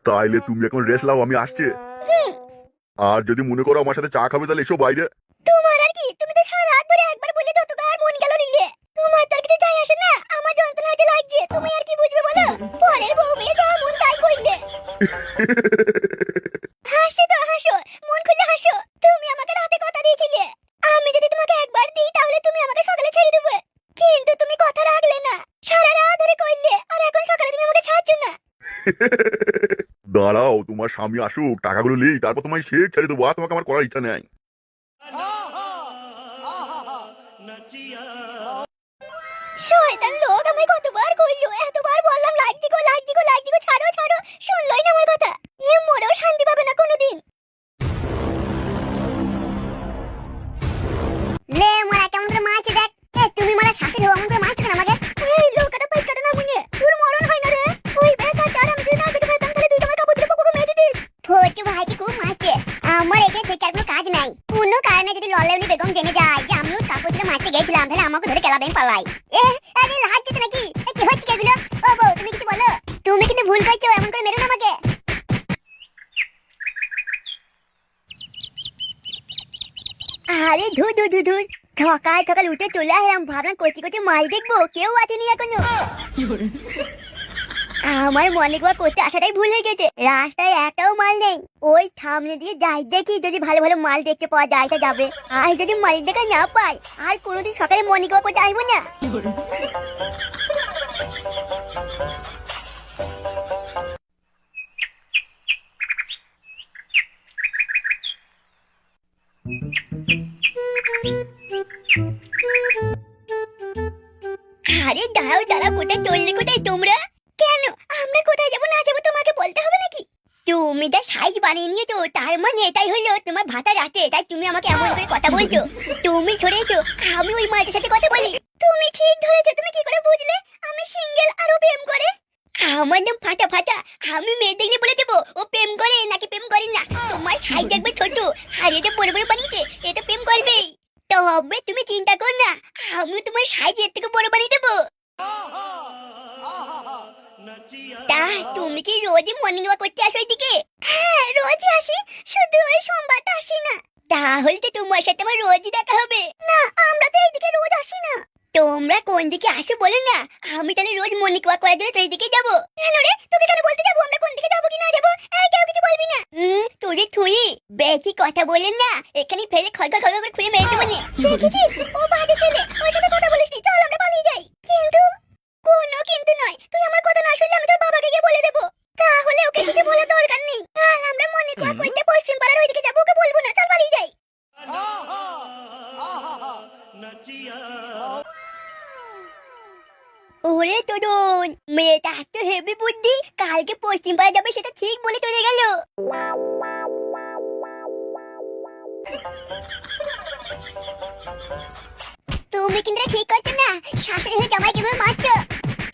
তাইলে তুমি এখন রেস্ট লাও, আমি আসছি। আর যদি মনে করো আমার সাথে চা খাবে তাহলে এসো বাইরে। তোমার আর কি, তুমি তো সারা রাত ধরে একবার বলে যতবার মন গেল নিলে। তোমার তার কিছু যায় আসে না, আমার যন্ত্রণা হতে লাগছে, তুমি আর কি বুঝবে বলো? পরের বউ মেয়ে যা মন তাই কইলে। হাসো তো হাসো, মন খুলে হাসো। তুমি আমাকে রাতে কথা দিয়েছিলে, আমি যদি তোমাকে একবার দিই তাহলে তুমি আমাকে সকালে ছেড়ে দেবে, কিন্তু তুমি কথা রাখলে না, সারা রাত ধরে কইলে, আর এখন সকালে তুমি আমাকে ছাড়ছো না। দাঁড়াও, তোমার স্বামী আসুক, টাকাগুলো নেই, তারপর তোমায় সে ছেড়ে দেবো। আর তোমাকে আমার করার ইচ্ছা নেই। শয়তান লোক, আমায় কতবার কইলো, এতবার বললাম লাগজি গো লাগজি গো লাগজি গো, ছাড়ো ছাড়ো, শুনলই না আমার কথা। এ মরেও শান্তি পাবে না কোনোদিন। লে মারা কেমন করে মারছে দেখ। তুমি মারা শাশুড়ি হও, এমন করে মারছো কেন আমাকে? এই লোকটা পাইকাটা না মুনে, তোর মরণ হয় না রে। ওই বেকার আমি যদি না পেতে পেতাম তাহলে তুই তোমার কাপড় ধরে পোকোকে মেরে দিতিস। ফোটু ভাইকে খুব মারছে, আমার এখানে ঠিক আর কোনো কাজ নাই। কোনো কারণে যদি লল্লাউনি বেগম জেনে যায় যে আমিও কাপড় ধরে মারতে গেছিলাম, তাহলে আমাকে ধরে কেলাবেন পালাই। আরে লাগছে তো নাকি? কি হচ্ছে কি এগুলো? ও বউ তুমি কিছু বলো। তুমি কিন্তু ভুল করছো, এমন করে মেরো না আমাকে। আরে ধুর ধুর ধুর ধুর, সকাল সকাল উঠে চলে আসলাম, ভাবলাম কচি কচি মাল দেখবো, কেউ আসেনি এখনো। আমার মনে করতে আসাটাই ভুল হয়ে গেছে, রাস্তায় একটাও মাল নেই। ওই সামনে দিয়ে যাই, দেখি যদি ভালো ভালো মাল দেখতে পাওয়া যায় তা যাবে, আর যদি মাল দেখা না পাই আর কোনোদিন সকালে মর্নিং ওয়াক করতে আসবো না। আরে দাঁড়াও দাঁড়াও, কোথায় চললে, কোথায় তোমরা? কেন আমরা কোথায় যাবো না যাবো তোমাকে বলতে হবে নাকি? তুমি যা সাইজ বানিয়ে নিয়েছো, তার মানে এটাই হলো তোমার ভাতা রাতে, তাই তুমি আমাকে এমন করে কথা বলছো। তুমি ছড়েছো আমি ওই মায়ের সাথে কথা বলি। তুমি ঠিক ধরেছো, তুমি কি করে বুঝলে আমি সিঙ্গেল আর ও প্রেম করে? আমার নাম ফাটা ফাটা, আমি মেয়ে দেখলে বলে দেবো ও প্রেম করে নাকি প্রেম করে না। তোমার সাইজ দেখবে ছোট, আর এটা বড় বড় বানিয়েছে, এটা প্রেম করবেই। তবে তুমি চিন্তা কর না, আমি তোমার সাইজ এর থেকে বড় বানিয়ে দেবো। তা তুমি কি রোজই মর্নিং ওয়াক করতে আসো এদিকে? হ্যাঁ রোজই আসি, শুধু ওই সোমবারটা আসি না। তাহলে তো তোমার সাথে আমার রোজই দেখা হবে। না আমরা তো এইদিকে রোজ আসি না। তোমরা কোন দিকে আসো বলো না, আমি তাহলে রোজ মর্নিং ওয়াক করার জন্য সেই দিকে যাবো। কেন রে, তোকে কেন বলতে যাবো আমরা কোন দিকে যাবো কি না যাবো? এই কেউ কিছু বলবি না। তুই থুই বেশি কথা বলেন না, এখানে ফেলে খলকা খলকা করে খুঁড়ে মেরে দেবো নে। দেখেছিস ও বাজে ছেলে, ওর সাথে কথা বলিসনি, চল আমরা পালিয়ে যাই। কিন্তু কোনো কিন্তু নয়, তুই আমার কথা না শুনলে আমি তোর বাবাকে গিয়ে বলে দেবো, তাহলে ওকে কিছু বলার দরকার নেই। আর আমরা মনে করতে পশ্চিম পাড়ার ওইদিকে যাবো, ওকে বলবো না, চল পালিয়ে যাই। ওরে তরুণ, মেয়েটা এত হেভি বুদ্ধি, কালকে পশ্চিম পাড়া যাবে সেটা ঠিক বলে চলে গেল। তুমি কিন্তু ঠিক করছো না, শাশুড়ি হয়ে জামাই কিভাবে মারছো?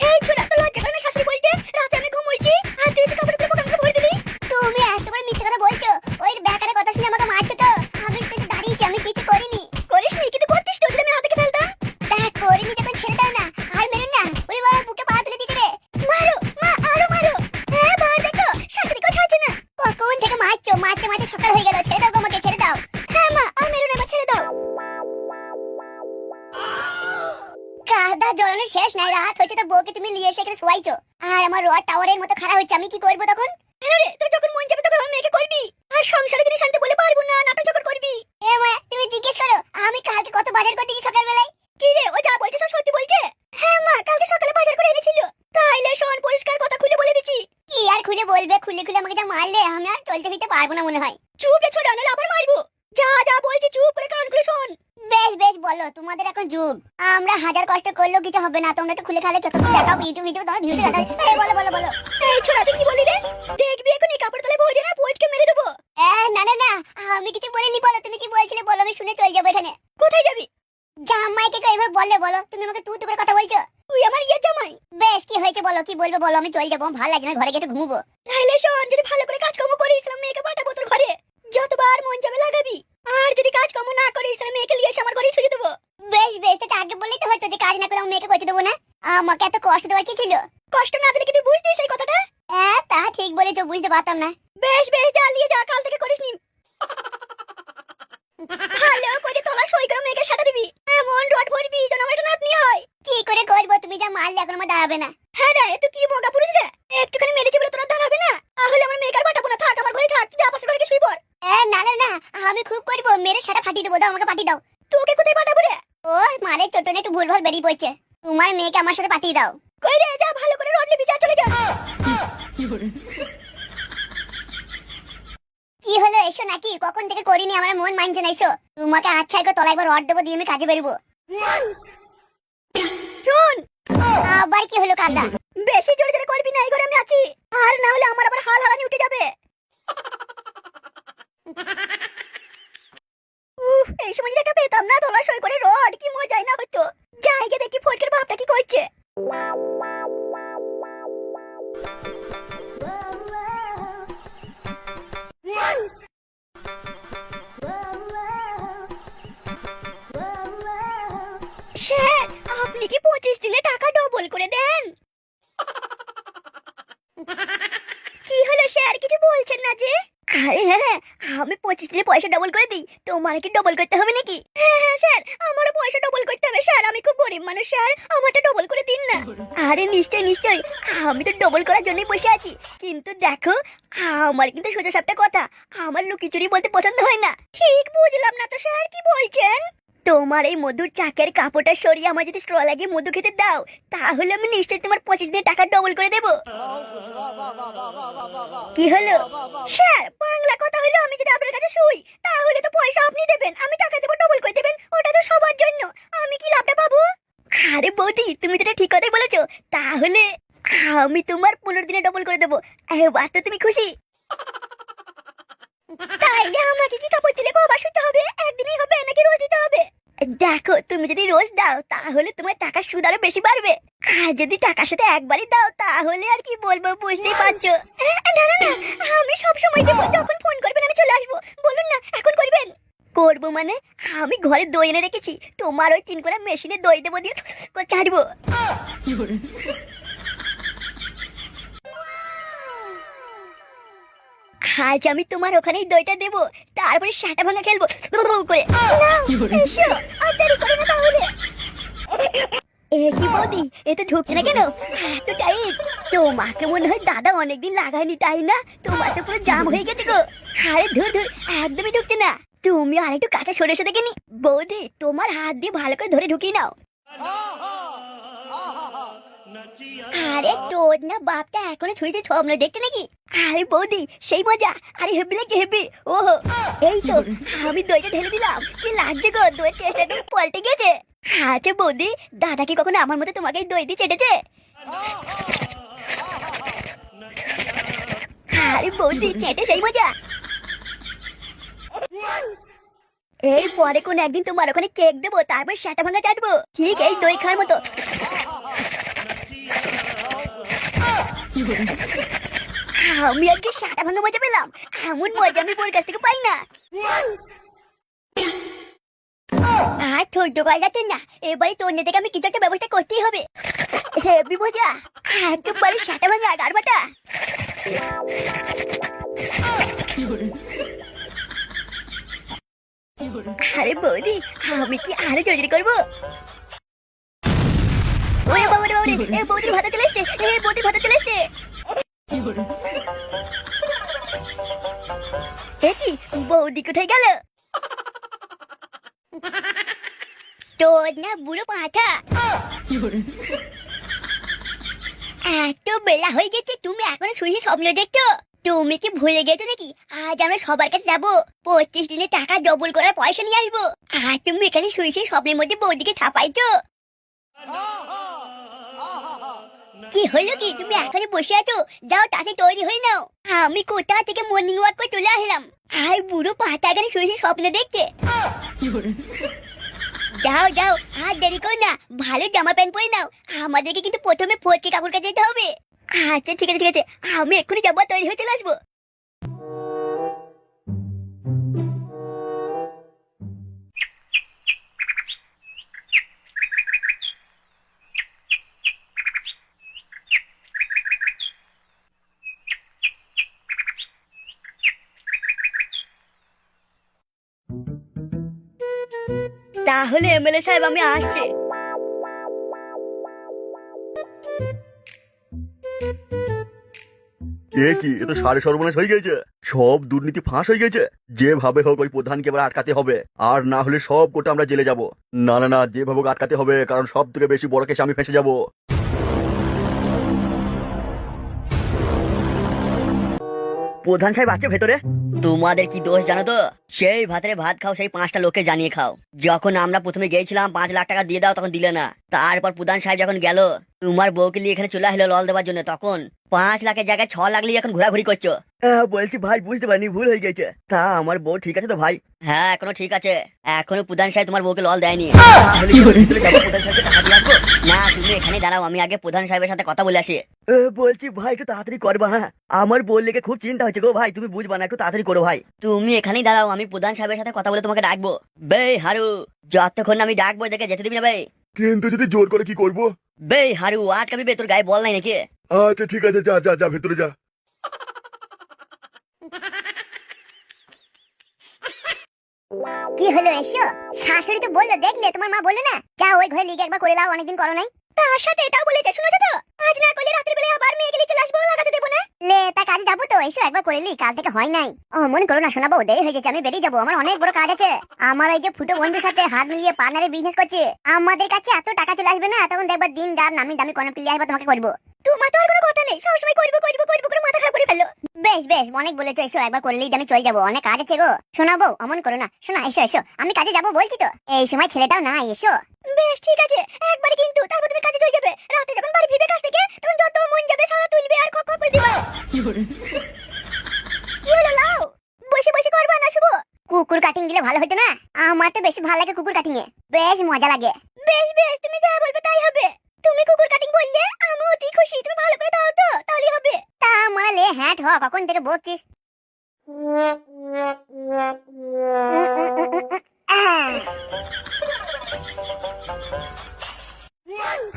এই ছোড়া, তো লজ্জা করে না শাশুড়ি বলতে? রাতে আমি ঘুমোইছি আর তুই এসে কাপড় তুলে বোকামকে ভরে দিলি। তুমি এত করে মিথ্যে কথা বলছো, ওই বেকারের কথা শুনে আমাকে মারছো তো? আমি স্টেশনে দাঁড়িয়েছি, আমি কিছু করিনি। করিসনি কিন্তু করতিস তো, যদি আমি হাতে ফেলতাম। দেখ করিনি যখন ছেড়ে দাও না, আর মেরো না। ওরে বাবা, বুকে পা তুলে দিতে রে। মারো মা, আরো মারো। হ্যাঁ মার, দেখো শাশুড়ি কথা আছে না। কখন থেকে মারছো, মারতে মারতে সকাল হয়ে গেল, ছেড়ে দাও গো আমাকে, ছেড়ে দাও। হ্যাঁ মা, আর মেরো না, ছেড়ে দাও। কাদা জ্বলানো শেষ নাই, রাত হচ্ছে তো বউকে তুমি নিয়ে এসে এখানে শোয়াইছো, আর আমার রড টাওয়ারের মতো খারাপ হচ্ছে, আমি কি করবো তখন? আরে তোর যখন মন যাবে তখন আমার মেয়েকে করবি, আর সংসারে জিনিস আনতে বলে পারবো না, নাটক যখন করবি। এ মা, তুমি জিজ্ঞেস করো আমি কালকে কত বাজার করতে গেছি সকাল বেলায়। কি রে, ও যা বলছে সব সত্যি বলছে? হ্যাঁ মা, কালকে সকালে বাজার করে এনেছিল। তাইলে শোন, পরিষ্কার কথা খুলে বলে দিচ্ছি। কি আর খুলে বলবে, খুলে খুলে আমাকে যা মারলে আমি আর চলতে ফিরতে পারবো না মনে হয়। চুপ রে ছোড়া, নাহলে আবার মারবো। যা যা বলছি চুপ করে কান খুলে শোন। বেশ বেশ বলো, তোমাদের এখন যুগ, আমরা হাজার কষ্ট করলেও কিছু হবে না, তোমরা একটু খুলে খালে যত দেখাও, ইউটিউব ভিডিও তোমার ভিউতে দেখাও। এই বলো বলো বলো। এই ছোড়া, তুই কি বলি রে? দেখবি এখন এই কাপড় তলে ভরে না, পয়েটকে মেরে দেবো। না না না, আমি কিছু বলিনি, বলো তুমি কি বলছিলে বলো, আমি শুনে চলে যাবো এখানে। কোথায় যাবি? জামাইকে কই এভাবে বললে বলো, তুমি আমাকে তুই করে কথা বলছো। তুই আমার জামাই। বেশ কি হয়েছে বলো, কি বলবো বলো, আমি চলে যাবো, ভালো লাগছে না, ঘরে গিয়ে ঘুমবো। তাহলে শোন, যদি ভালো করে কাজকর্ম করিস তাহলে মেয়েকে পাঠাবো তোর ঘরে, যতবার মন যাবে লাগাবি। আর যদি কাজকর্ম না করিস তাহলে মেয়েকে নিয়ে এসে আমার ঘরে শুয়ে দেবো। বেশ বেশ, এটা আগে বললেই তো হতো যে কাজ না করলে আমি মেয়েকে করতে দেবো না। আমাকে এত কষ্ট দেওয়ার কি ছিল? কষ্ট না দিলে কি তুই বুঝতিস এই কথাটা? হ্যাঁ তা ঠিক বলেছো, বুঝতে পারতাম না। বেশ বেশ, জ্বালিয়ে যা, কাল থেকে করিস নি। ভালো করে তোলা সই করে মেয়েকে সাটা দিবি, এমন রড ভরবি যেন আমার একটা নাতনি হয়। কি করে করবো, তুমি যা মারলে এখন আমার দাঁড়াবে না। হ্যাঁ রে, তুই কি মগা পুরুষ রে, একটুখানি মেরেছি বলে তোরা দাঁড়াবে না? তাহলে আমার মেয়েকে আর পাঠাবো না, থাক আমার ঘরে থাক, যা পাশে করে শুই পড়। না না না, আমি খুব করবো, মেরে সাটা ফাটিয়ে দেবো, দাও আমাকে পাঠিয়ে দাও। তোকে কোথায় পাঠাবো রে? ও মারে চটনে একটু ভুলভাল বেরিয়ে পড়ছে, তোমার মেয়েকে আমার সাথে পাঠিয়ে দাও। কই রে, যা ভালো করে রড লিবি, যা চলে যা। কি হলো, এসো নাকি? কখন থেকে করিনি, আমার মন মানছে না, এসো। তোমাকে আচ্ছা করে তলায় একবার রড দেবো, দিয়ে আমি কাজে বেরবো। শুন, আবার কি হলো কাদা? বেশি জোরে জোরে করবি না, এই ঘরে আমি আছি, আর না হলে আমার আবার হাল হারানি উঠে যাবে। এই সময় যদি একটা পেতাম না তোলা সই করে রড, কি মজাই না হতো। জায়গা দেখি ফটকের বাপটা কি করছে। স্যার, আপনি কি 25 দিনে টাকা ডবল করে দেন? কি হলো স্যার, কিছু বলছেন না যে? আরে হ্যাঁ, আমি 25 দিনে পয়সা ডবল করে দিই, তোমার কি ডবল করতে হবে নাকি? হ্যাঁ হ্যাঁ স্যার, আমারও পয়সা ডবল করতে হবে স্যার, আমি খুব গরিব মানুষ স্যার, আমারটা ডবল করে দিন না। আরে নিশ্চয় নিশ্চয়, আমি তো ডবল করার জন্যই বসে আছি, কিন্তু দেখো আমার কিন্তু সোজা সাপটা কথা, আমার লুকিচুরি বলতে পছন্দ হয় না। ঠিক বুঝলাম না তো স্যার, কি বলছেন? তোমার এই মধুর চাকের কাপড়টা সরিয়ে আমার যদি স্ট্র লাগিয়ে মধু খেতে দাও, তাহলে আমি নিশ্চয়ই তোমার 25 দিনের টাকা ডবল করে দেবো। কি হলো স্যার, বাংলা কথা হলো, আমি যদি আপনার কাছে শুই তাহলে তো পয়সা আপনি দেবেন, আমি টাকা দেবো, ডবল করে দেবেন, ওটা তো সবার জন্য, আমি কি লাভটা পাবো? আরে বৌদি, তুমি তো এটা ঠিক কথাই বলেছো, তাহলে আমি তোমার 15 দিনে ডবল করে দেবো, এবার তো তুমি খুশি? তাইলে আমাকে কি কাপড় দিলে কবার শুতে হবে, একদিনই হবে নাকি রোজ দিতে হবে? দেখো, তুমি যদি রোজ দাও তাহলে তোমার টাকা সুদ আরো বেশি বাড়বে, আর যদি টাকার সাথে একবারই দাও তাহলে আর কি বলবো, বুঝতেই পারছো। না না না, আমি সব সময় দেবো, যখন ফোন করবেন আমি চলে আসবো, বলুন না এখন করবেন। করবো মানে, আমি ঘরে দই এনে রেখেছি, তোমার ওই 3 কোনা মেশিনে দই দেবো, দিয়ে ছাড়বো। আজ আমি তোমার ওখানেই দইটা দেবো, তারপরে সাটা ভাঙা খেলবো করে। এসো, আর দেরি করো না তাহলে। এ কি বৌদি, এ তো ঢুকছে না কেন, এত টাইট? তোমাকে মনে হয় দাদা অনেকদিন লাগায়নি, তাই না? তোমার তো পুরো জাম হয়ে গেছে গো। আরে ধুর ধুর, একদমই ঢুকছে না, তুমি আর একটু কাছে সরে এসে দেখেনি। বৌদি, তোমার হাত দিয়ে ভালো করে ধরে ঢুকিয়ে নাও। আরে তোর না বাপটা এখনো ছুঁইতে স্বপ্ন দেখতে নাকি? আরে বৌদি, সেই মজা, আরে হেব্বি লাগছে হেব্বি। ওহো, এই তো আমি দইটা ঢেলে দিলাম, কি লাগছে গো, দইয়ের টেস্ট একদম পাল্টে গেছে। আচ্ছা বৌদি, দাদা কি কখনো আমার মতো তোমাকে এই দই দিয়ে চেটেছে? আরে বৌদি, চেটে সেই মজা। এই পরে কোন একদিন তোমার ওখানে কেক দেবো, তারপর সেটা ভাঙা চাটবো, ঠিক এই দই খাওয়ার মতো। আমি আজকে সাটা ভাঙা মজা পেলাম, এমন মজা আমি বোর কাছ থেকে পাই না। আর ধৈর্য করা যাচ্ছে না, এবারে তোর থেকে আমি কিছু একটা ব্যবস্থা করতেই হবে। হেবি মজা, একেবারে সাটা ভাঙা গারবাটা। আরে বৌদি, আমি কি আরো জোরে করবো? ওরে বাবা রে বাবা রে, এ বৌদির ভাতা চলে এসছে, এ বৌদির ভাতা চলে এসছে। এ কি, বৌদি কোথায় গেল? তোর না বুড়ো পাঁঠা, এত বেলা হয়ে গেছে, তুমি এখনো শুয়ে স্বপ্ন দেখছো? তুমি কি ভুলে গেছো নাকি আজ আমরা সবার কাছে যাবো, 25 দিনে টাকা ডবল করার পয়সা নিয়ে আসবো, আর তুমি এখানে শুয়ে শুয়ে স্বপ্নের মধ্যে বৌদিকে ছাপাইছো? কি হলো কি, তুমি এখানে বসে আছো, যাও তাকে তৈরি হয়ে নাও, আমি কোথা থেকে মর্নিং ওয়াক করে চলে আসলাম, আর বুড়ো পাতা এখানে শুয়ে শুয়ে স্বপ্ন দেখছে। যাও যাও, আর দেরি করো না, ভালো জামা প্যান্ট পরে নাও, আমাদেরকে কিন্তু প্রথমে ফটকে কাকুর কাছে যেতে হবে। আচ্ছা ঠিক আছে ঠিক আছে, আমি এক্ষুনি যাবো, তৈরি হয়ে চলে আসবো। তাহলে এমএলএ সাহেব আমি আসছি। এ কি, এ তো সাড়ে সর্বনাশ হয়ে গেছে। সব দুর্নীতি ফাঁস হয়ে গেছে। যেভাবে হোক ওই প্রধানকে এবার আটকাতে হবে, আর না হলে সব কোটা আমরা জেলে যাব। না না না, যেভাবে হোক আটকাতে হবে, কারণ সব থেকে বেশি বড় কেসে আমি ফেঁসে যাব। প্রধান সাহেব আছে ভেতরে। তোমাদের কি দোষ জানো তো? সেই ভাতের ভাত খাও, সেই 5টা লোককে জানিয়ে খাও। যখন আমরা প্রথমে গিয়েছিলাম 5 লাখ টাকা দিয়ে দাও, তখন দিলে না। তারপর প্রধান সাহেব যখন গেল তোমার বউকে নিয়ে এখানে চলে আসলো লল দেওয়ার জন্য, তখন 5 লাখের জায়গায় 6 লাখ নিয়ে এখন ঘোরাঘুরি করছো। বলছি ভাই, বুঝতে পারিনি, ভুল হয়ে গেছে। তা আমার বউ ঠিক আছে তো ভাই? হ্যাঁ এখনো ঠিক আছে। এখনো প্রধান সাহেব তোমার বউকে লল দেয়নি। তাহলে কি করে ভিতরে যাবো, প্রধান সাহেবকে টাকা দিয়ে আসবো? না তুমি এখানে দাঁড়াও, আমি আগে প্রধান সাহেবের সাথে কথা বলে আসি। বলছি ভাই, একটু তাড়াতাড়ি করবা। হ্যাঁ, আমার বউ লেগে খুব চিন্তা হচ্ছে গো ভাই, তুমি বুঝবা না, একটু তাড়াতাড়ি করো ভাই। তুমি এখানেই দাঁড়াও, আমি প্রধান সাহেবের সাথে কথা বলে তোমাকে ডাকবো। বে হারু, যতক্ষণ না আমি ডাকবো দেখে যেতে দিবি না বে। কিন্তু যদি জোর করে কি করব? বে হারু, আটকাবি বে, তোর গায়ে বল নাই নাকি? আচ্ছা ঠিক আছে, যা যা যা ভেতরে যা। কি হলো এসো? শাশুড়ি তো বললো, দেখলে তোমার মা বললো না, যা ওই ঘরে লিগে একবার করে নাও, অনেকদিন করো নাই। তার সাথে এটাও বলেছে, শুনেছো তো, আজ না করলে রাত্রি বেলা আবার মেয়ে গেলে চলে আসবো, লাগাতে দেবো না। লে তা কাজে যাবো তো, এসো একবার করে লি, কাল থেকে হয় নাই। ও মনে করো না শোনাবো, দেরি হয়ে যাচ্ছে, আমি বেরিয়ে যাবো, আমার অনেক বড় কাজ আছে। আমার ওই যে ফুটো বন্ধুর সাথে হাত মিলিয়ে পার্টনারে বিজনেস করছে, আমাদের কাছে এত টাকা চলে আসবে না, তখন দেখবার দিন রাত নামি দামি কোনো প্লেয়ার বা তোমাকে করবো। তোমার তো আর কোনো কথা নেই, সবসময় করবো করবো করবো করে মাথা খারাপ করে ফেললো। বেশ বেশ, অনেক বলেছো, এসো একবার করলেই আমি চলে যাবো, অনেক কাজ আছে গো। শোনাবো, অমন করো না, শোনা, এসো এসো, আমি কাজে যাবো বলছি তো, এই সময় ছেলেটাও না, এসো। বেশ ঠিক আছে, একবারে কিন্তু, তারপর তুমি কাজে চলে যাবে। রাতে যখন বাড়ি ফিরবে কাজ থেকে, তখন যত মন যাবে সারা তুলবে আর কক কক করে দিবা। কি হলো লাও? বসে বসে করবা না শুভ? কুকুর কাটিং দিলে ভালো হতো না? আমার তো বেশি ভালো লাগে কুকুর কাটিং এ, বেশ মজা লাগে। বেশ বেশ, তুমি যা বলবে তাই হবে। তুমি কুকুর কাটিং বললে আমি অতি খুশি, তুমি ভালো করে দাও তো, তাহলেই হবে। তা মারালে হ্যাঁ হ, কখন থেকে বকছিস?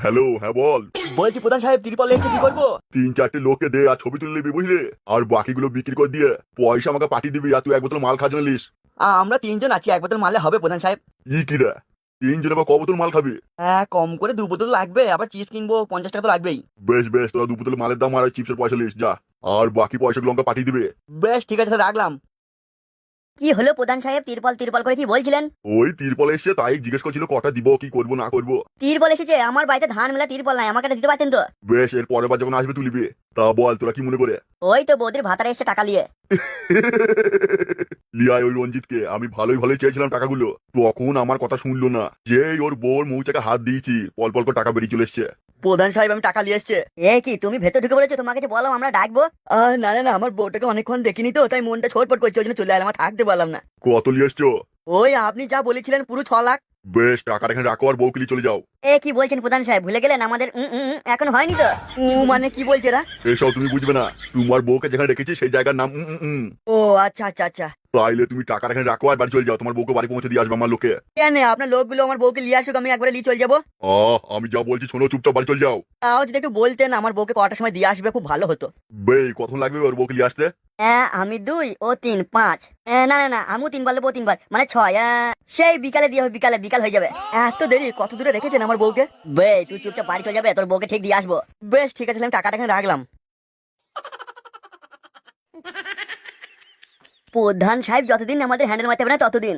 হ্যালো, হ্যাঁ বল। বলছি প্রধান সাহেব, তিরপল এসেছে, কি করবো? 3-4টে লোককে দে আর ছবি তুলে নিবি বুঝলে, আর বাকিগুলো বিক্রি করে দিয়ে পয়সা আমাকে পাঠিয়ে দিবি, আর তুই 1 বোতল মাল খাওয়ার জন্য লিস। আমরা 3 জন আছি, 1 বোতল মারলে হবে প্রধান সাহেব? ই কি রে, 3 জনে বা ক বোতল মাল খাবি? হ্যাঁ, কম করে 2 বোতল লাগবে, আবার চিপস কিনবো, 50 টাকা তো লাগবেই। বেশ বেশ, তোরা 2 বোতল মালের দাম আর ওই চিপসের পয়সা লিস যা, আর বাকি পয়সাগুলো আমাকে পাঠিয়ে দিবে। বেশ ঠিক আছে, রাখলাম। কি হলো প্রধান সাহেব, তিরপল তিরপল করে কি বলছিলেন? ওই তিরপল এসছে, তাই জিজ্ঞেস করছিল কটা দিব, কি করবো না করবো। তিরপল এসেছে? আমার বাড়িতে ধান মেলা তিরপল নাই, আমাকে একটা দিতে পারতেন তো। বেশ, এর পরের বার যখন আসবে তুলিবি। তা বল, তোরা কি মনে করে? ওই তো বৌদির ভাতারে এসে টাকা নিয়ে। লিয়াই ওই রঞ্জিতকে আমি ভালোই ভালোই চেয়েছিলাম টাকাগুলো, তখন আমার কথা শুনলো না, যেই ওর বউর মৌচাকে হাত দিয়েছি পল পল করে টাকা বেরিয়ে চলে এসছে। প্রধান সাহেব, আমি টাকা নিয়ে এসছে। এ কি, তুমি ভেতর ঢুকে বলেছো? তোমাকে যে বললাম আমরা ডাকবো। না না না, আমার বউটাকে অনেকক্ষণ দেখিনি তো, তাই মনটা ছটফট করছে, ওই জন্য চলে এলাম, আর থাকতে পারলাম না। কত নিয়ে এসছো? ওই আপনি যা বলেছিলেন, পুরো 6 লাখ। বেশ, টাকাটা এখানে রাখো আর বউকে নিয়ে চলে যাও। এ কি বলছেন প্রধান সাহেব, ভুলে গেলেন আমাদের? এখন হয়নি তো। মানে কি বলছে এরা? এসব তুমি বুঝবে না, তোমার বউকে যেখানে রেখেছি সেই জায়গার নাম ও আচ্ছা আচ্ছা আচ্ছা। তাইলে তুমি টাকাটা এখানে রাখো আর বাড়ি চলে যাও, তোমার বউকে বাড়ি পৌঁছে দিয়ে আসবে আমার লোকে। কেন, আপনার লোকগুলো আমার বউকে নিয়ে আসুক, আমি একবারে নিয়ে চলে যাবো। আমি যা বলছি শোনো, চুপচাপ বাড়ি চলে যাও। তাও যদি একটু বলতেন আমার বউকে কটার সময় দিয়ে আসবে, খুব ভালো হতো। বেশ, কখন লাগবে ওর বউকে নিয়ে আসতে? আমি 2 ও 3 5। না না না, আমিও 3 বার বলবো, 3 বার মানে 6। সেই বিকালে দিয়ে হবে, বিকালে বিকাল হয়ে যাবে। এত দেরি? কত দূরে রেখেছেন আমার বউকে? বে তুই চুপচাপ বাড়ি চলে যাবে, তোর বউকে ঠিক দিয়ে আসবো। বেশ ঠিক আছে, আমি টাকাটা এখানে রাখলাম। প্রধান সাহেব যতদিন আমাদের হ্যান্ডেল মারতে হবে না ততদিন।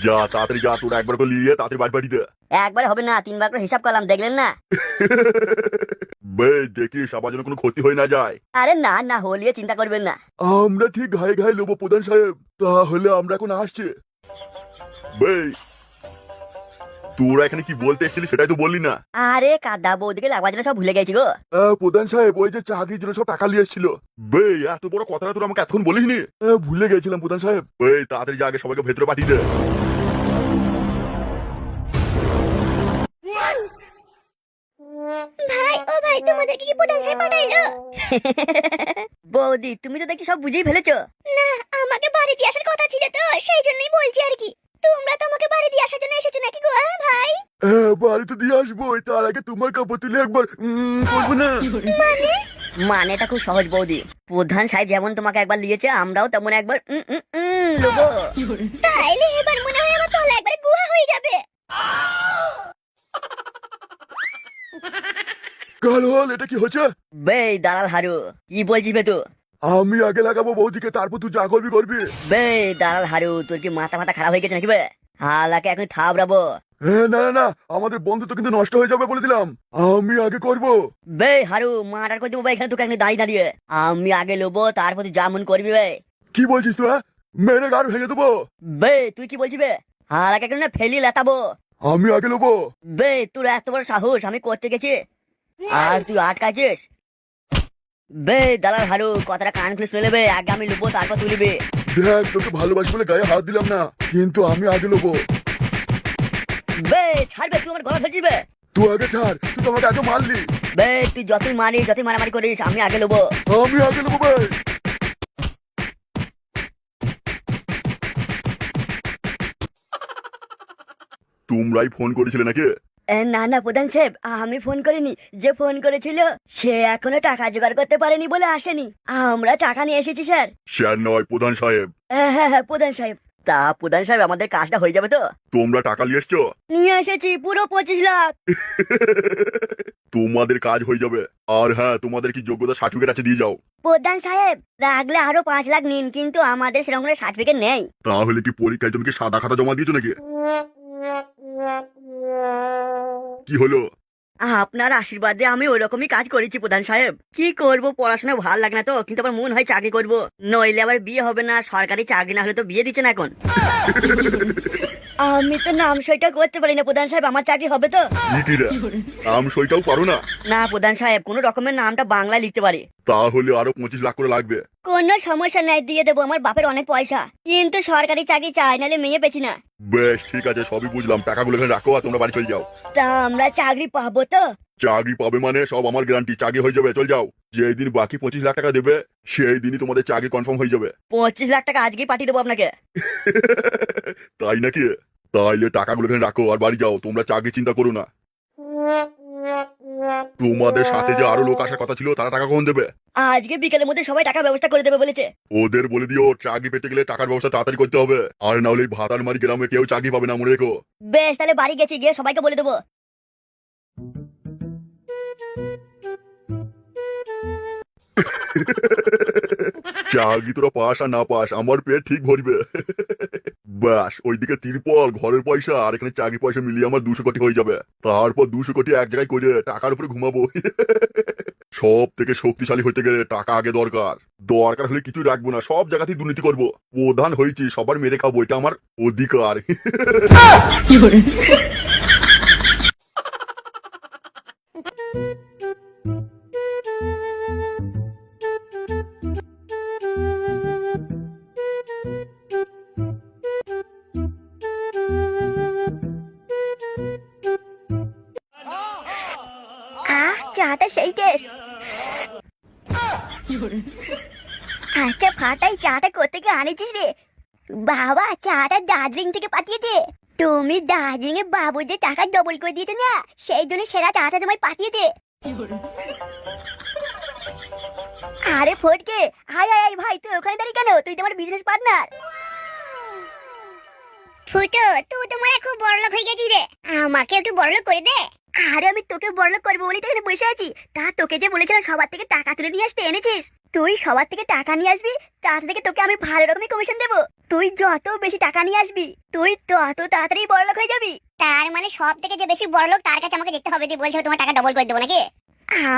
যা তাড়াতাড়ি যা, তোরা একবার করে নিয়ে তাড়াতাড়ি বাড়ি বাড়িতে। একবার হবে না, 3 বার করে হিসাব করলাম, দেখলেন না? বেশ, দেখিস আবার যেন কোনো ক্ষতি হয়ে না যায়। আরে না না, হলিয়ে চিন্তা করবেন না। আমরা ঠিক ঘায়ে ঘায়ে লোবো প্রধান সাহেব, তাহলে আমরা এখন আসছি। বেশ, তোরা এখানে কি বলতে এসেছিলি সেটাই তো বললি না। আরে কাদা বৌদিকে লাগবার জন্য সব ভুলে গেছি গো। প্রধান সাহেব, ওই যে চাকরির জন্য সব টাকা নিয়ে এসেছিল। বে, এত বড় কথাটা তোরা আমাকে এতক্ষণ বলিসনি। ভুলে গেছিলাম প্রধান সাহেব। এই তাড়াতাড়ি যা, আগে সবাইকে ভেতরে পাঠিয়ে দে। ভাই ও ভাই, তোমাদেরকে কি প্রধান সাহেব পাঠাইলো? বৌদি তুমি তো দেখি সব বুঝেই ফেলেছো। না, আমাকে বাড়ি দিয়ে আসার কথা ছিল তো, সেই জন্যই বলছি আর কি। তোমরা তো আমাকে বাড়ি দিয়ে আসার জন্য এসেছো নাকি গো ভাই? বাড়িতে দিয়ে আসবো, তার আগে তোমার কাপড় তুলে একবার করবো না। মানেটা খুব সহজ বৌদি, প্রধান সাহেব যেমন তোমাকে একবার নিয়েছে, আমরাও তেমন একবার লোবো। তাইলে এবার মনে হয় আমার চল একবারে গুহা হয়ে যাবে। কাল হল, এটা কি হচ্ছে? বে দালাল হারু, কি বলছিস বে তুই? আমি আগে লাগাবো বৌদিকে, তারপর তুই যা করবি করবি। বে দালাল হারু, তোর কি মাথা মাথা খারাপ হয়ে গেছে নাকি বে? হালাকে এখন থাবড়াবো। না না না, আমাদের বন্ধুত্ব কিন্তু নষ্ট হয়ে যাবে বলে দিলাম। আমি আগে করব। বে হারু, মার্ডার করে দেবো বে এখানে, তোকে এখানে দাঁড়িয়ে দাঁড়িয়ে। আমি আগে লোবো, তারপর তুই যা মন করবি বে। কি বলছিস তুই? মেরে গাড় ভেঙে দেবো। বে তুই কি বলছিস বে? হালাকে এখন না ফেলি লেতাবো। আমি আগে নেবো। বে তোর এত বড় সাহস, আমি করতে গেছি আর তুই আটকাছিস? বে দালাল হারু, কথাটা কান খুলে শুনে বে, আগে আমি লুবো তারপর তুই লিবি। দেখ, তোকে ভালোবাসি বলে গায়ে হাত দিলাম না, কিন্তু আমি আগে নেবো। বে ছাড়বে, তুই আমার গলা ধরছিস বে। তুই আগে ছাড়, তুই তো আমাকে আগে মারলি। বে তুই যতই মারিস, যতই মারামারি করিস, আমি আগে লুবো। আমি আগে নেবো ভাই। তোমরাই ফোন করেছিলে নাকি? না না প্রধান সাহেব, আমি ফোন করিনি। যে ফোন করেছিল সে এখনো টাকা জোগাড় করতে পারেনি বলে আসেনি। আমরা টাকা নিয়ে এসেছি স্যার। স্যার নয়, প্রধান সাহেব। হ্যাঁ হ্যাঁ প্রধান সাহেব। তা প্রধান সাহেব, আমাদের কাজটা হয়ে যাবে তো? তোমরা টাকা নিয়ে এসছো? নিয়ে এসেছি পুরো 25 লাখ। তোমাদের কাজ হয়ে যাবে। আর হ্যাঁ, তোমাদের কি যোগ্যতা সার্টিফিকেট আছে, দিয়ে যাও। প্রধান সাহেব লাগলে আরো 5 লাখ নিন, কিন্তু আমাদের সেরকম কোনো সার্টিফিকেট নেই। তাহলে কি পরীক্ষায় তুমি কি সাদা খাতা জমা দিয়েছো নাকি? কি হলো? আপনার আশীর্বাদে আমি ওই রকমই কাজ করেছি প্রধান সাহেব। কি করব, পড়াশোনা ভালো লাগে না তো, কিন্তু আমার মন হয় চাকরি করব, নইলে আবার বিয়ে হবে না। সরকারি চাকরি না হলে তো বিয়ে দিচ্ছে না এখন। আমি তো নাম সইটা করতে পারি না প্রধান সাহেব, আমার চাকরি হবে তো? কি রে, নাম সইটাও পারো না? না প্রধান সাহেব, কোন রকমের নামটা বাংলায় লিখতে পারি। তাহলে আরো 25 লাখ করে লাগবে। কোনো সমস্যা নাই, দিয়ে দেবো। আমার বাপের অনেক পয়সা, কিন্তু সরকারি চাকরি চাই, নাহলে মেয়ে পেছি না। বেশ ঠিক আছে, সবই বুঝলাম। টাকাগুলো এখানে রাখো আর তোমরা বাড়ি চলে যাও। তা আমরা চাকরি পাবো তো? চাকরি পাবে মানে সব আমার গ্যারান্টি, চাকরি হয়ে যাবে। চল যাও। যেদিন বাকি 25 লাখ টাকা দেবে, সেই দিনই তোমাদের চাকরি কনফার্ম হয়ে যাবে। 25 লাখ টাকা আজকেই পাঠিয়ে দেবো আপনাকে। তাই নাকি? তাইলে টাকাগুলো এখানে রাখো আর বাড়ি যাও। তোমরা চাকরি চিন্তা করো না। তোমাদের সাথে যে আরো লোক আসার কথা ছিল, তারা টাকা কখন দেবে? আজকে বিকেলের মধ্যে সবাই টাকা ব্যবস্থা করে দেবে বলেছে। ওদের বলে দিও, চাকরি পেতে গেলে টাকার ব্যবস্থা তাড়াতাড়ি করতে হবে। আর না হলে ভাতারমারি গ্রামে কেউ চাকরি পাবে না, মনে রেখো। বেশ, তাহলে বাড়ি গেছি, গিয়ে সবাইকে বলে দেবো। চাকরি তোরা পাস আর না পাস, আমার পেট ঠিক ভরবে। ব্যাস, ওইদিকে তিরপল, ঘরের পয়সা আর এখানে চাকরি পয়সা মিলিয়ে আমার 200 কোটি হয়ে যাবে। তারপর 200 কোটি এক জায়গায় করে টাকার উপরে ঘুমাবো। সব থেকে শক্তিশালী হইতে গেলে টাকা আগে দরকার। দরকার হলে কিছু রাখবো না, সব জায়গাতেই দুর্নীতি করবো। প্রধান হয়েছি, সবার মেরে খাবো, এটা আমার অধিকার। চাটা সেই টেস্ট। আচ্ছা ফাটাই, চাটা করতে গিয়ে আনিছিস রে? বাবা, চাটা দার্জিলিং থেকে পাঠিয়েছে। তুমি দার্জিলিং এ বাবুদের টাকা ডবল করে দিয়েছো না, সেই জন্য সেরা চাটা তোমায় পাঠিয়েছে। আরে ফটকে, হাই হাই ভাই, তুই ওখানে দাঁড়িয়ে কেন? তুই তো আমার বিজনেস পার্টনার। ফুটো, তুই তো মানে খুব বড়লোক হয়ে গেছিস রে, আমাকে একটু বড়লোক করে দে। আরে আমি তোকে বড়লোক করবো বলেই তো এখানে বসে আছি। তা তোকে যে বলেছিলাম সবার থেকে টাকা তুলে নিয়ে আসতে, এনেছিস? তুই সবার থেকে টাকা নিয়ে আসবি, তার থেকে তোকে আমি ভালো রকমের কমিশন দেবো। তুই যত বেশি টাকা নিয়ে আসবি, তুই তত তাড়াতাড়ি বড়লোক হয়ে যাবি। তার মানে সব থেকে যে বেশি বড়লোক, তার কাছে আমাকে যেতে হবে। তুই বলছো তোমার টাকা ডবল করে দেবো নাকি?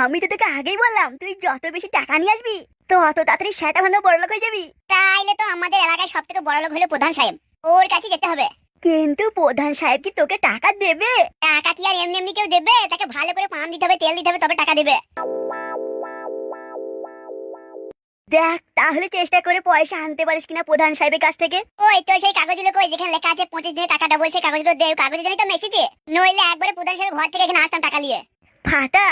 আমি তো তোকে আগেই বললাম, তুই যত বেশি টাকা নিয়ে আসবি, তত তাড়াতাড়ি সেটা ভালো বড়লোক হয়ে যাবি। তাইলে তো আমাদের এলাকায় সব থেকে বড়লোক হলো প্রধান সাহেব, ওর কাছে যেতে হবে। কিন্তু প্রধান সাহেব কি তোকে টাকা দেবে? টাকা কি আর এমনি এমনি কেউ দেবে? তাকে ভালো করে পাম দিতে হবে, তেল দিতে হবে, তবে টাকা দেবে। দেখ, তাহলে চেষ্টা করে পয়সা আনতে পারিস কিনা প্রধান সাহেবের কাছ থেকে। ওই তো সেই কাগজগুলো কই, যেখানে লেখা আছে 25 দিনে টাকা দেবো, সেই কাগজগুলো দে। কাগজের জন্যই তো মেসেছে, নইলে একবারে প্রধান সাহেবের ঘর থেকে এখানে আসতাম টাকা নিয়ে। ফাটা,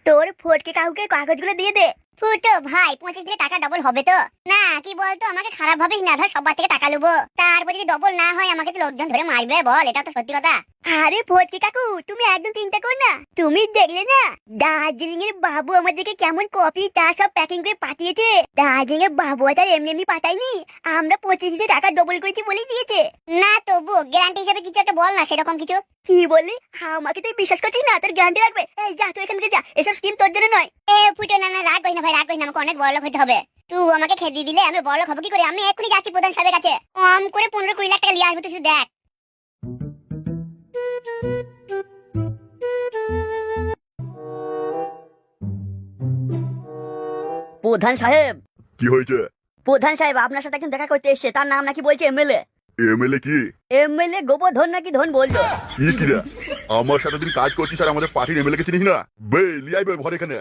তোর ফটকে কাকুকে কাগজগুলো দিয়ে দে। ফুটো ভাই 25 দিনে টাকা ডবল হবে তো? না কি বলতো, আমাকে খারাপ ভাবিস না, ধর সবার থেকে টাকা নেবো, তারপর যদি ডবল না হয় আমাকে তো লোকজন ধরে মারবে, বল এটা তো সত্যি কথা। আরে ফটকে কাকু তুমি একদম চিন্তা কর না, তুমি দেখলে না দার্জিলিং এর বাবু আমাদেরকে কেমন কফি চা সব প্যাকিং করে পাঠিয়েছে। দার্জিলিং এর বাবু তার এমনি এমনি পাঠায়নি, আমরা 25 দিনে টাকা ডবল করেছি বলেই দিয়েছে। না তবু গ্যারান্টি হিসেবে কিছু একটা বল না, সেরকম কিছু। কি বললি? আমাকে তুই বিশ্বাস করছিস না? তোর গ্যারান্টি রাখবে? এই যা তুই এখান থেকে যা, এসব স্কিম তোর জন্য নয়। এ ফুটো না না, রাগ করিস না ভাই, রাগ করিস না, আমাকে অনেক বড় লোক হতে হবে। তুই আমাকে খেদিয়ে দিলে আমি বড় লোক হবো কি করে? আমি এক্ষুনি যাচ্ছি প্রধান সাহেবের কাছে, কম করে 15-20 লাখ টাকা নিয়ে আসবো, তুই শুধু দেখ। প্রধান সাহেব, কি হয়েছে? প্রধান সাহেব আপনার সাথে একজন দেখা করতে এসেছে, তার নাম নাকি বলছে এমএলএ। এমএলএ কি? এমএলএ গোবর্ধন নাকি ধন বললো। কি রে, আমার সাথে তুই কাজ করছিস আর আমাদের পার্টির এমএলএ কে চিনিস না? বে লিয়াই বে ঘরে এখানে।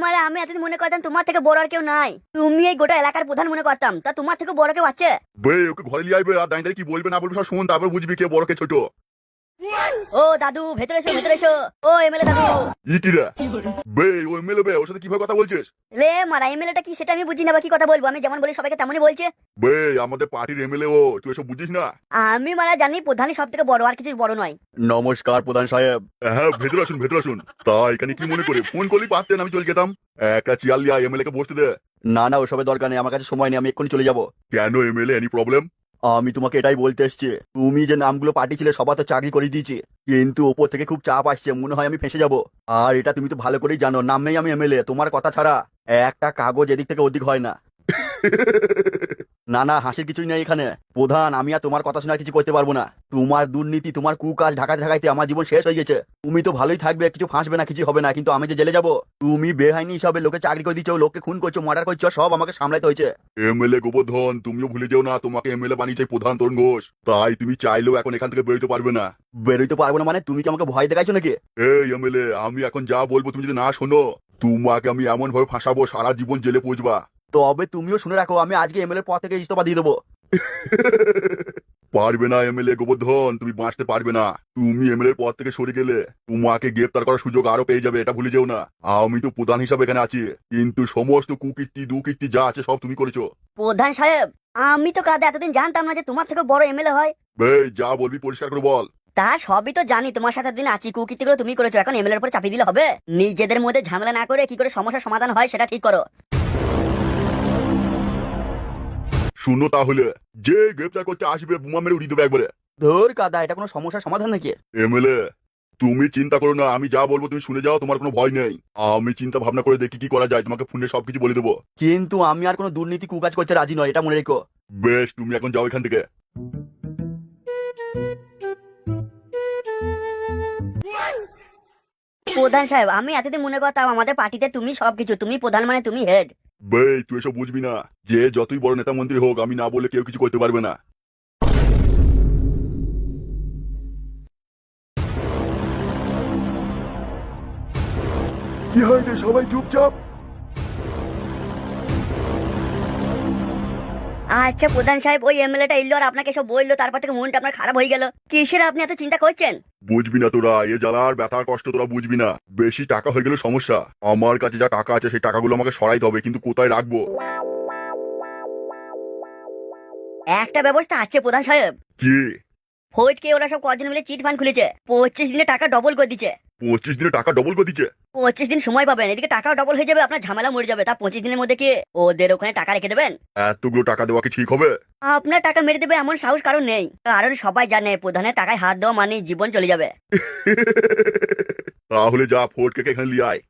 মানে আমি এতদিন মনে করতাম তোমার থেকে বড় আর কেউ নাই, তুমি এই গোটা এলাকার প্রধান মনে করতাম, তা তোমার থেকে বড় কেউ আছে? বে ওকে ঘরে লিয়াই বে, আর দাঁড়িয়ে কি বলবে না বলবে সব শুন, তারপর বুঝবি কে বড় কে ছোট। ও দাদু ভেতরে এসো, ভেতরে এসো। ও এমএলএ দাদু। কি রে বে, ও এমএলএ বে, ওর সাথে কিভাবে কথা বলছিস? লে মারা এমএলএটা কি সেটা আমি বুঝি না, বা কি কথা বলবো, আমি যেমন বলি সবাইকে তেমনই বলছে। বে আমাদের পার্টির এমএলএ ও, তুই এসব বুঝিস না? আমি মারা জানি প্রধানই সব থেকে বড়, আর কিছু বড় নয়। নমস্কার প্রধান সাহেব। হ্যাঁ ভেতরে আসুন, ভেতরে আসুন। তা এখানে কি মনে করে ফোন করলি পারতেন, আমি চলে যেতাম। একটা চেয়ার লিয়া এমএলএ কে বসতে দে। না না, ওসবের দরকার নেই, আমার কাছে সময় নেই, আমি এক্ষুনি চলে যাব। কেন এমএলএ, এনি প্রবলেম? আমি তোমাকে এটাই বলতে এসছি, তুমি যে নামগুলো পাঠিয়েছিলে সবার তো চাকরি করে দিয়েছি, কিন্তু ওপর থেকে খুব চাপ আসছে, মনে হয় আমি ফেঁসে যাব। আর এটা তুমি তো ভালো করেই জানো, নামেই আমি এমএলএ, তোমার কথা ছাড়া একটা কাগজ এদিক থেকে ওদিক হয় না। না না, হাসির কিছুই নেই এখানে। প্রধান, আমি আর তোমার কথা শোনার কিছু করতে পারবো না। তোমার দুর্নীতি, তোমার কুকাজ ঢাকাতে ঢাকাইতে আমার জীবন শেষ হয়ে গেছে। তুমি তো ভালোই থাকবে, কিছু ফাঁসবে না, কিছু হবে না, কিন্তু আমি যে জেলে যাব। তুমি বেআইনি হিসাবে লোকে চাকরি করে দিচ্ছ, লোককে খুন করছো, মার্ডার করছো, সব আমাকে সামলাতে হয়েছে। এমএলএ গোবর্ধন, তুমিও ভুলে যেও না তোমাকে এমএলএ বানিয়েছে প্রধান তরুণ ঘোষ, তাই তুমি চাইলেও এখন এখান থেকে বেরোতে পারবে না। বেরোইতে পারবো না মানে? তুমি কি আমাকে ভয় দেখাইছো নাকি? এই এমএলএ, আমি এখন যা বলবো তুমি যদি না শোনো, তোমাকে আমি এমন ভাবে ফাঁসাবো সারা জীবন জেলে পৌঁছবা। তবে তুমিও শুনে রাখো, আমি আজকে এমএলএ পদ থেকে ইস্তফা দিয়ে দেবো। পারবে না এমএলএ গোবর্ধন, তুমি বাঁচতে পারবে না। তুমি এমএলএ পদ থেকে সরে গেলে তোমাকে গ্রেপ্তার করার সুযোগ আরো পেয়ে যাবে, এটা ভুলে যেও না। আমি তো প্রধান হিসাবে এখানে আছি, কিন্তু সমস্ত কুকীর্তি দুকীর্তি যা আছে সব তুমি করেছো। প্রধান সাহেব, আমি তো কাদা এতদিন জানতাম না যে তোমার থেকে বড় এমএলএ হয়। এই যা বলবি পরিষ্কার করে বল। তা সবই তো জানি, তোমার সাথে দিন আছি, কুকীর্তিগুলো তুমি করেছো, এখন এমএলএর উপর চাপিয়ে দিলে হবে? নিজেদের মধ্যে ঝামেলা না করে কি করে সমস্যার সমাধান হয় সেটা ঠিক করো। শুনো তাহলে, যে গ্রেপ্তার করতে আসবে বোমা মেরে উড়িয়ে দেবে একবারে। ধর কাদা, এটা কোনো সমস্যার সমাধান নাকি? এমএলএ তুমি চিন্তা করো না, আমি যা বলবো তুমি শুনে যাও, তোমার কোনো ভয় নেই। আমি চিন্তা ভাবনা করে দেখি কি করা যায়, তোমাকে ফোনে সবকিছু বলে দেবো। কিন্তু আমি আর কোনো দুর্নীতি কুকাজ করতে রাজি নয়, এটা মনে রেখো। বেশ, তুমি এখন যাও এখান থেকে। প্রধান সাহেব, আমি এতদিন মনে করতাম আমাদের পার্টিতে তুমি সবকিছু, তুমি প্রধান মানে তুমি হেড। বে তুই এসব বুঝবি না, যে যতই বড় নেতা মন্ত্রী হোক, আমি না বলে কেউ কিছু করতে পারবে না। কি হয়েছে, সবাই চুপচাপ। আচ্ছা প্রধান সাহেব, ওই এমএলএটা এলো আর আপনাকে সব বললো, তারপর থেকে মনটা আপনার খারাপ হয়ে গেল, কিসের আপনি এত চিন্তা করছেন? বুঝবি না তোরা, এ জ্বালার ব্যথার কষ্ট তোরা বুঝবি না। বেশি টাকা হয়ে গেলে সমস্যা। আমার কাছে যা টাকা আছে সেই টাকাগুলো আমাকে সরাইতে হবে, কিন্তু কোথায় রাখবো? একটা ব্যবস্থা আছে প্রধান সাহেব। কি? ফোর্টকে ওরা সব কজন মিলে চিট ফান্ড খুলেছে, 25 দিনে টাকা ডবল করে দিচ্ছে। 25 দিনে টাকা ডবল করে দিচ্ছে? 25 দিন সময় পাবেন, এদিকে টাকাও ডবল হয়ে যাবে, আপনার ঝামেলা মরে যাবে। তা 25 দিনের মধ্যে কি ওদের ওখানে টাকা রেখে দেবেন? এতগুলো টাকা দেওয়া কি ঠিক হবে? আপনার টাকা মেরে দেবে এমন সাহস কারণ নেই, কারণ সবাই জানে প্রধানের টাকায় হাত দেওয়া মানে জীবন চলে যাবে। তাহলে যা ফোর্টকে এখানে লিয়ে আয়।